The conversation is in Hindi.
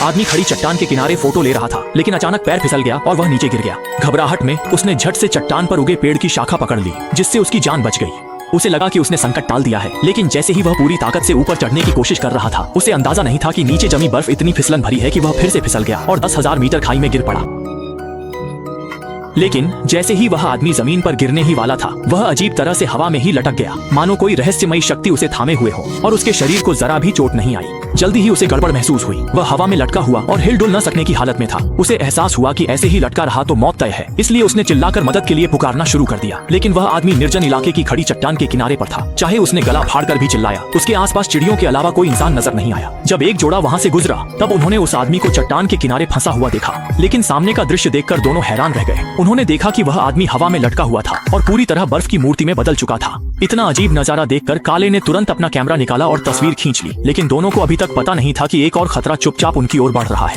आदमी खड़ी चट्टान के किनारे फोटो ले रहा था, लेकिन अचानक पैर फिसल गया और वह नीचे गिर गया। घबराहट में उसने झट से चट्टान पर उगे पेड़ की शाखा पकड़ ली, जिससे उसकी जान बच गई। उसे लगा कि उसने संकट टाल दिया है, लेकिन जैसे ही वह पूरी ताकत से ऊपर चढ़ने की कोशिश कर रहा था, उसे अंदाजा नहीं था कि नीचे जमी बर्फ इतनी फिसलन भरी है कि वह फिर से फिसल गया और 10,000 मीटर खाई में गिर पड़ा। लेकिन जैसे ही वह आदमी जमीन पर गिरने ही वाला था, वह अजीब तरह से हवा में ही लटक गया, मानो कोई रहस्यमयी शक्ति उसे थामे हुए हो, और उसके शरीर को जरा भी चोट नहीं आई। जल्दी ही उसे गड़बड़ महसूस हुई। वह हवा में लटका हुआ और हिल डुल न सकने की हालत में था। उसे एहसास हुआ कि ऐसे ही लटका रहा तो मौत तय है, इसलिए उसने चिल्लाकर मदद के लिए पुकारना शुरू कर दिया। लेकिन वह आदमी निर्जन इलाके की खड़ी चट्टान के किनारे पर था। चाहे उसने गला फाड़कर भी चिल्लाया, उसके आसपास चिड़ियों के अलावा कोई इंसान नजर नहीं आया। जब एक जोड़ा वहाँ से गुजरा, तब उन्होंने उस आदमी को चट्टान के किनारे फंसा हुआ देखा, लेकिन सामने का दृश्य देखकर दोनों हैरान रह गए। उन्होंने देखा कि वह आदमी हवा में लटका हुआ था और पूरी तरह बर्फ की मूर्ति में बदल चुका था। इतना अजीब नजारा देखकर काले ने तुरंत अपना कैमरा निकाला और तस्वीर खींच ली, लेकिन दोनों को अभी तक पता नहीं था कि एक और खतरा चुपचाप उनकी ओर बढ़ रहा है।